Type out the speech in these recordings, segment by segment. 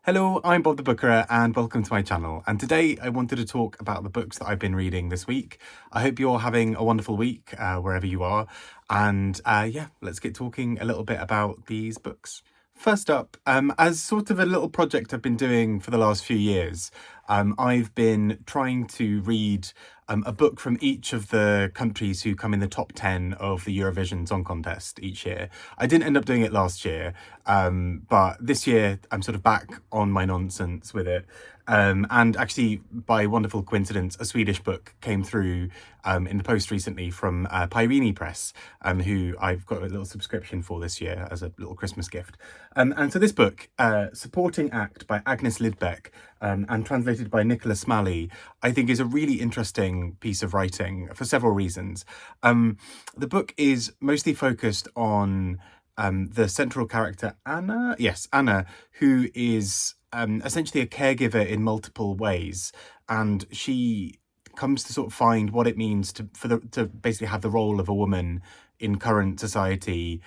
Hello, I'm Bob the Bookerer and welcome to my channel. And today I wanted to talk about the books that I've been reading this week. I hope you're having a wonderful week wherever you are. And yeah, let's get talking a little bit about these books. First up, as sort of a little project I've been doing for the last few years, I've been trying to read a book from each of the countries who come in the top 10 of the Eurovision Song Contest each year. I didn't end up doing it last year, but this year I'm sort of back on my nonsense with it. And actually, by wonderful coincidence, a Swedish book came through in the post recently from Pyrene Press, who I've got a little subscription for this year as a little Christmas gift. And so this book, Supporting Act by Agnes Lidbeck, and translated by Nicola Smalley, I think is a really interesting piece of writing for several reasons. The book is mostly focused on the central character, Anna. Yes, Anna, who is essentially a caregiver in multiple ways. And she comes to sort of find what it means to basically have the role of a woman in current society,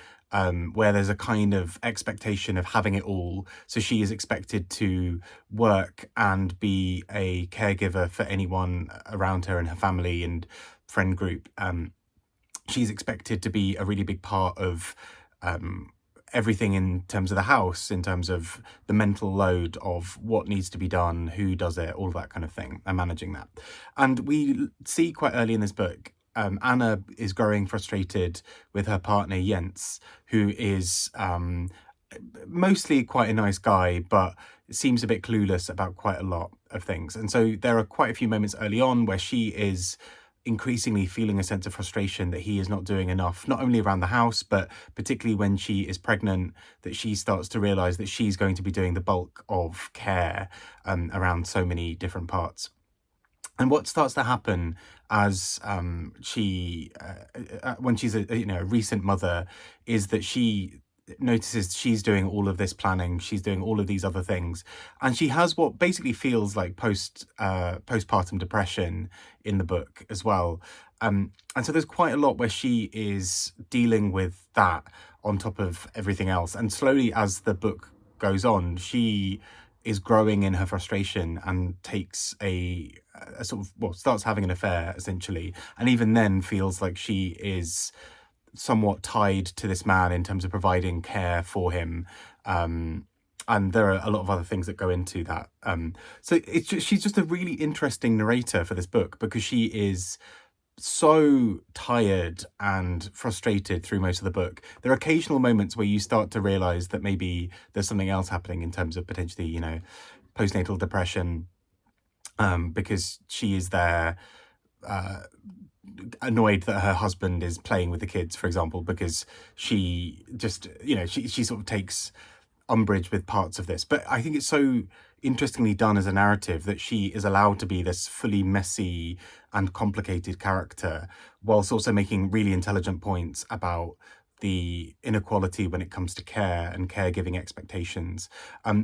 where there's a kind of expectation of having it all. So she is expected to work and be a caregiver for anyone around her and her family and friend group. She's expected to be a really big part of everything in terms of the house, in terms of the mental load of what needs to be done, who does it, all that kind of thing, and managing that. And we see quite early in this book, Anna is growing frustrated with her partner Jens, who is mostly quite a nice guy, but seems a bit clueless about quite a lot of things. And so there are quite a few moments early on where she is increasingly feeling a sense of frustration that he is not doing enough, not only around the house, but particularly when she is pregnant, that she starts to realise that she's going to be doing the bulk of care around so many different parts. And what starts to happen as when she's a recent mother, is that she notices she's doing all of this planning, she's doing all of these other things, and she has what basically feels like postpartum depression in the book as well. And so there's quite a lot where she is dealing with that on top of everything else. And slowly, as the book goes on, she is growing in her frustration and takes a sort of, well, starts having an affair essentially, and even then feels like she is somewhat tied to this man in terms of providing care for him. And there are a lot of other things that go into that. So she's just a really interesting narrator for this book, because she is so tired and frustrated through most of the book. There are occasional moments where you start to realize that maybe there's something else happening in terms of potentially, postnatal depression, because she is there annoyed that her husband is playing with the kids, for example, because she just, she sort of takes umbrage with parts of this. But I think it's so interestingly done as a narrative that she is allowed to be this fully messy and complicated character, whilst also making really intelligent points about the inequality when it comes to care and caregiving expectations.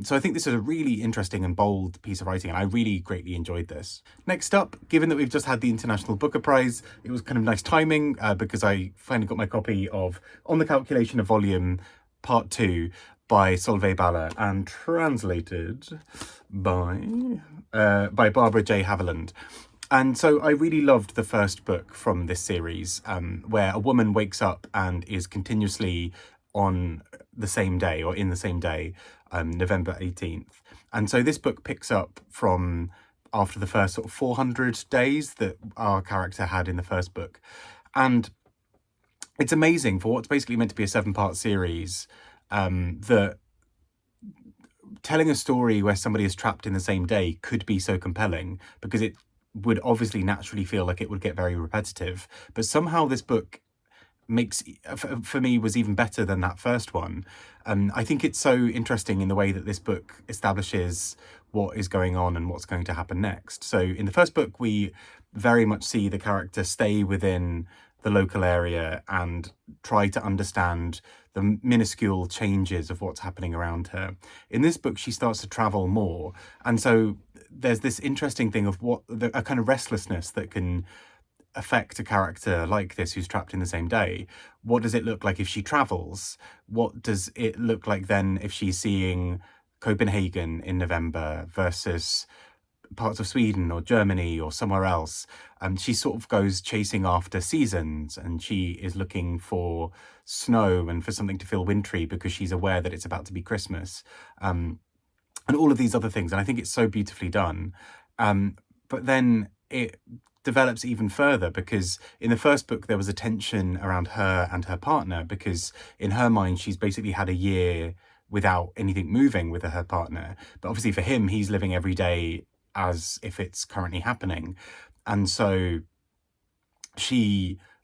So I think this is a really interesting and bold piece of writing, and I really greatly enjoyed this. Next up, given that we've just had the International Booker Prize, it was kind of nice timing because I finally got my copy of On the Calculation of Volume Part 2 by Solvej Balle and translated by Barbara J. Haveland. And so I really loved the first book from this series, where a woman wakes up and is continuously on the same day, or in the same day, November 18th. And so this book picks up from after the first sort of 400 days that our character had in the first book. And it's amazing for what's basically meant to be a 7-part series, that telling a story where somebody is trapped in the same day could be so compelling, because it would obviously naturally feel like it would get very repetitive. But somehow this book makes, for me, was even better than that first one. I think it's so interesting in the way that this book establishes what is going on and what's going to happen next. So in the first book, we very much see the character stay within the local area and try to understand the minuscule changes of what's happening around her. In this book, she starts to travel more. And so there's this interesting thing of a kind of restlessness that can affect a character like this who's trapped in the same day. What does it look like if she travels? What does it look like then if she's seeing Copenhagen in November versus parts of Sweden or Germany or somewhere else. She sort of goes chasing after seasons, and she is looking for snow and for something to feel wintry because she's aware that it's about to be Christmas. And all of these other things. And I think it's so beautifully done. But then it develops even further, because in the first book there was a tension around her and her partner, because in her mind she's basically had a year without anything moving with her partner. But obviously for him, he's living every day as if it's currently happening. And so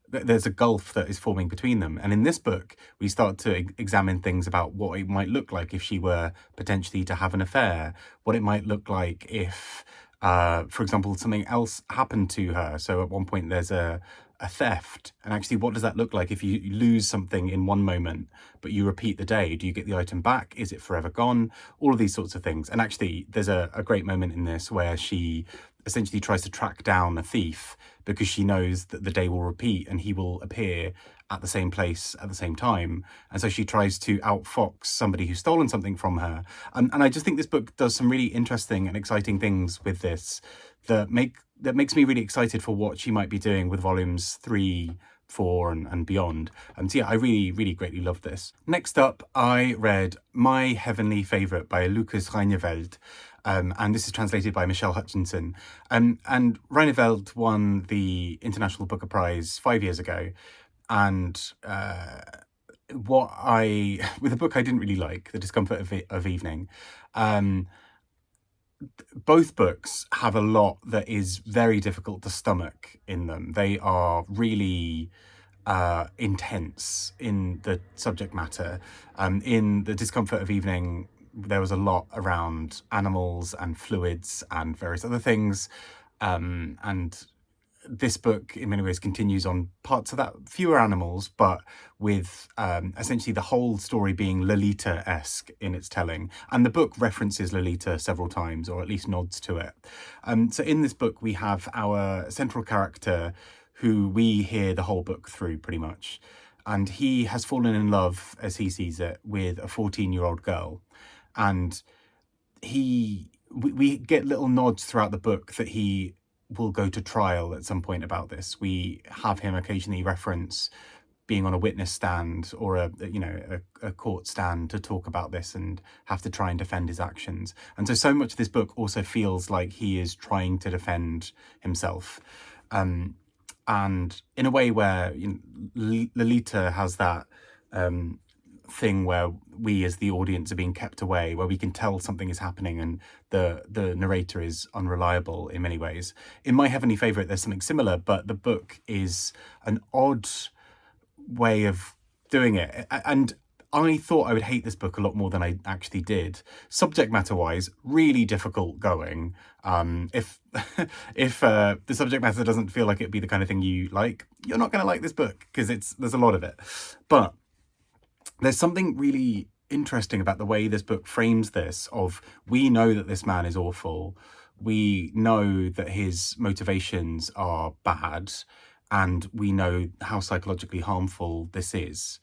there's a gulf that is forming between them. And in this book, we start to examine things about what it might look like if she were potentially to have an affair, what it might look like if, for example, something else happened to her. So at one point there's a theft. And actually, what does that look like if you lose something in one moment, but you repeat the day? Do you get the item back? Is it forever gone? All of these sorts of things. And actually, there's a great moment in this where she essentially tries to track down a thief because she knows that the day will repeat and he will appear at the same place at the same time. And so she tries to outfox somebody who's stolen something from her. And I just think this book does some really interesting and exciting things with this that makes me really excited for what she might be doing with volumes 3, 4 and beyond. And so yeah, I really, really greatly love this. Next up, I read My Heavenly Favourite by Lucas Rijneveld. And this is translated by Michele Hutchinson. And Rijneveld won the International Booker Prize 5 years ago. And with a book I didn't really like, The Discomfort of Evening, both books have a lot that is very difficult to stomach in them. They are really intense in the subject matter. In The Discomfort of Evening, there was a lot around animals and fluids and various other things. And this book in many ways continues on parts of that, fewer animals, but with essentially the whole story being Lolita-esque in its telling. And the book references Lolita several times, or at least nods to it. So in this book, we have our central character who we hear the whole book through pretty much. And he has fallen in love, as he sees it, with a 14-year-old girl. And we get little nods throughout the book that he will go to trial at some point about this. We have him occasionally reference being on a witness stand or a court stand to talk about this and have to try and defend his actions. And so much of this book also feels like he is trying to defend himself. And in a way where Lolita has that thing where we as the audience are being kept away, where we can tell something is happening and the narrator is unreliable in many ways. In My Heavenly Favourite, there's something similar, but the book is an odd way of doing it. And I thought I would hate this book a lot more than I actually did. Subject matter wise, really difficult going. If the subject matter doesn't feel like it'd be the kind of thing you like, you're not going to like this book because there's a lot of it. But there's something really interesting about the way this book frames this of, we know that this man is awful. We know that his motivations are bad, and we know how psychologically harmful this is.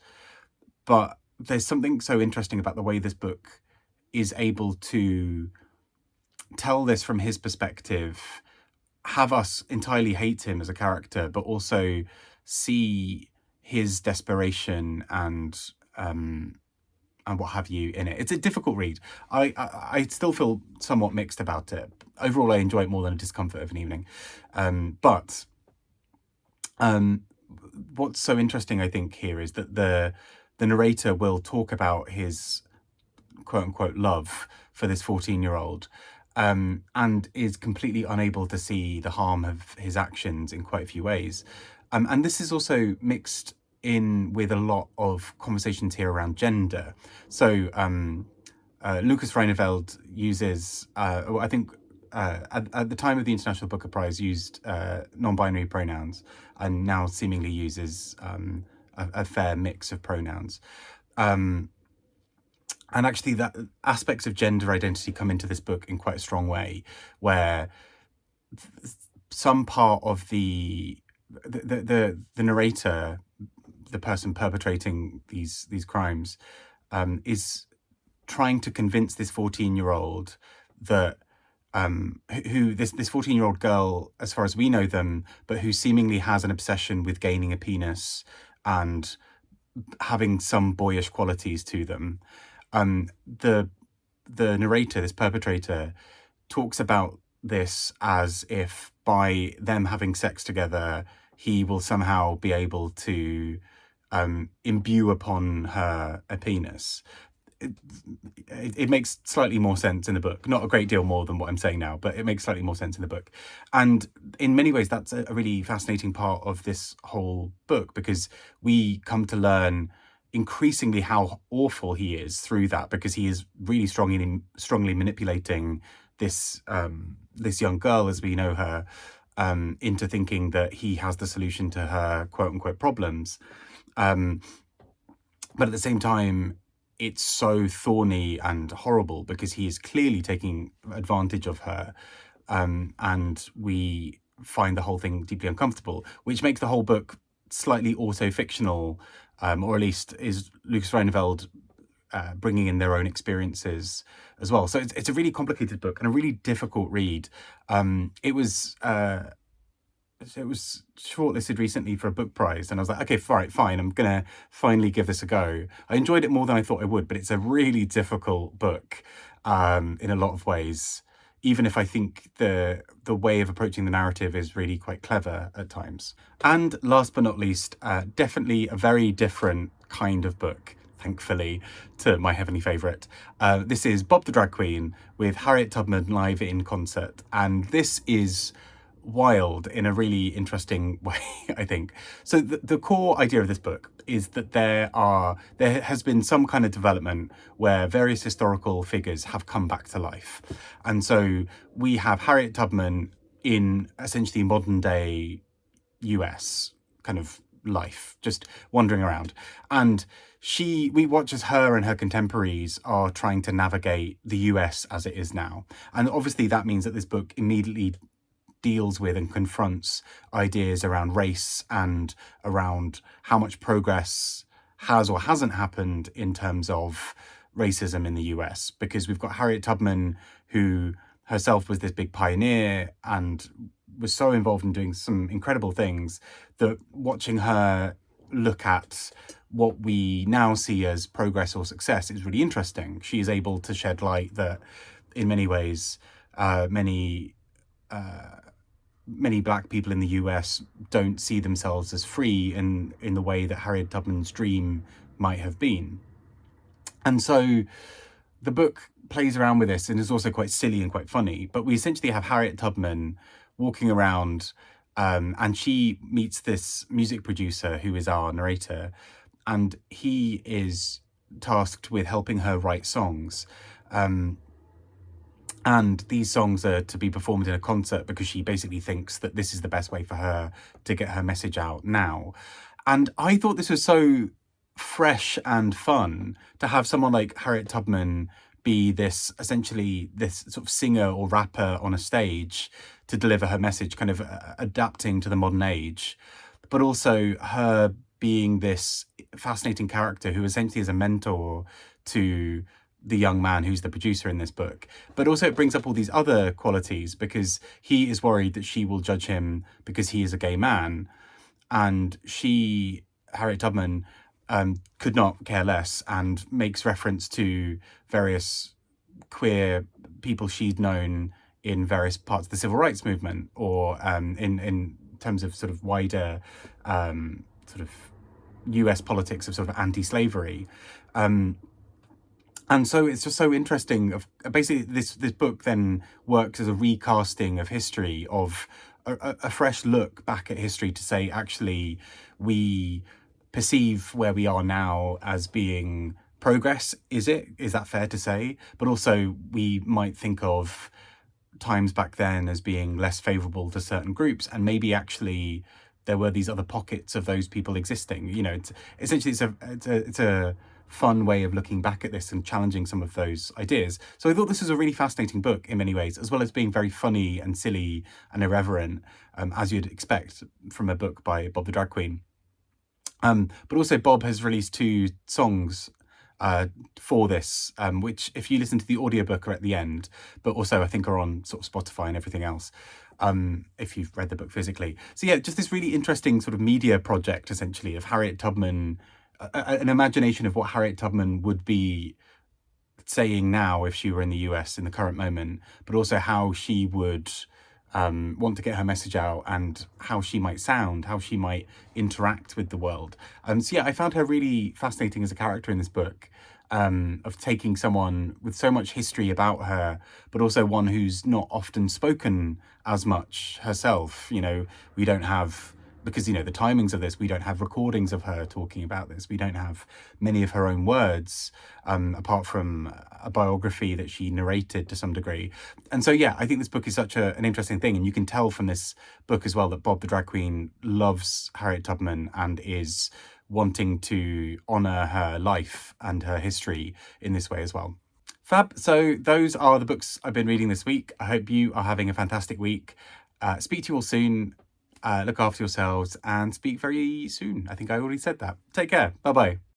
But there's something so interesting about the way this book is able to tell this from his perspective, have us entirely hate him as a character, but also see his desperation and what have you in it. It's a difficult read. I still feel somewhat mixed about it. Overall, I enjoy it more than A Discomfort of an Evening. But what's so interesting, I think, here is that the narrator will talk about his quote-unquote love for this 14-year-old, and is completely unable to see the harm of his actions in quite a few ways. And this is also mixed in with a lot of conversations here around gender. So Lucas Rijneveld uses, I think at the time of the International Booker Prize, used non-binary pronouns, and now seemingly uses a fair mix of pronouns. And actually, that aspects of gender identity come into this book in quite a strong way, where some part of the narrator, the person perpetrating these crimes, is trying to convince this 14-year-old that who this 14-year-old girl, as far as we know them, but who seemingly has an obsession with gaining a penis and having some boyish qualities to them. The narrator, this perpetrator, talks about this as if by them having sex together, he will somehow be able to imbue upon her a penis. It makes slightly more sense in the book. Not a great deal more than what I'm saying now, but it makes slightly more sense in the book. And in many ways, that's a really fascinating part of this whole book, because we come to learn increasingly how awful he is through that, because he is really strongly manipulating this this young girl, as we know her, into thinking that he has the solution to her quote unquote problems. But at the same time, it's so thorny and horrible because he is clearly taking advantage of her. And we find the whole thing deeply uncomfortable, which makes the whole book slightly auto-fictional, or at least is Lucas Rijneveld bringing in their own experiences as well. So it's a really complicated book and a really difficult read. It was shortlisted recently for a book prize, and I was like, okay, fine, I'm gonna finally give this a go. I enjoyed it more than I thought I would, but it's a really difficult book in a lot of ways, even if I think the way of approaching the narrative is really quite clever at times. And last but not least, definitely a very different kind of book, thankfully, to my heavenly favourite. This is Bob the Drag Queen with Harriet Tubman live in concert, and this is wild in a really interesting way, I think. So the core idea of this book is that there has been some kind of development where various historical figures have come back to life. And so we have Harriet Tubman in essentially modern day US kind of life, just wandering around. And we watch as her and her contemporaries are trying to navigate the US as it is now. And obviously that means that this book immediately deals with and confronts ideas around race and around how much progress has or hasn't happened in terms of racism in the US, because we've got Harriet Tubman, who herself was this big pioneer and was so involved in doing some incredible things that watching her look at what we now see as progress or success is really interesting. She is able to shed light that in many ways, many black people in the US don't see themselves as free in the way that Harriet Tubman's dream might have been. And so the book plays around with this and is also quite silly and quite funny, but we essentially have Harriet Tubman walking around, and she meets this music producer who is our narrator, and he is tasked with helping her write songs. And these songs are to be performed in a concert because she basically thinks that this is the best way for her to get her message out now. And I thought this was so fresh and fun to have someone like Harriet Tubman be essentially this sort of singer or rapper on a stage to deliver her message, kind of adapting to the modern age, but also her being this fascinating character who essentially is a mentor to the young man who's the producer in this book. But also it brings up all these other qualities because he is worried that she will judge him because he is a gay man. And Harriet Tubman, could not care less and makes reference to various queer people she'd known in various parts of the civil rights movement, or in terms of sort of wider sort of US politics of sort of anti-slavery. And so it's just so interesting. Basically, this book then works as a recasting of history, of a fresh look back at history to say, actually, we perceive where we are now as being progress. Is that fair to say? But also we might think of times back then as being less favourable to certain groups, and maybe actually there were these other pockets of those people existing. You know, it's a fun way of looking back at this and challenging some of those ideas. So I thought this was a really fascinating book in many ways, as well as being very funny and silly and irreverent, as you'd expect from a book by Bob the Drag Queen. But also Bob has released 2 songs for this, which if you listen to the audiobook are at the end, but also I think are on sort of Spotify and everything else, if you've read the book physically. So yeah, just this really interesting sort of media project, essentially, of Harriet Tubman, an imagination of what Harriet Tubman would be saying now if she were in the US in the current moment, but also how she would want to get her message out and how she might sound, how she might interact with the world. So yeah, I found her really fascinating as a character in this book, of taking someone with so much history about her, but also one who's not often spoken as much herself. You know, we don't have, because, you know, the timings of this, we don't have recordings of her talking about this. We don't have many of her own words, apart from a biography that she narrated to some degree. And so, yeah, I think this book is such an interesting thing. And you can tell from this book as well that Bob the Drag Queen loves Harriet Tubman and is wanting to honour her life and her history in this way as well. Fab. So those are the books I've been reading this week. I hope you are having a fantastic week. Speak to you all soon. Look after yourselves and speak very soon. I think I already said that. Take care. Bye-bye.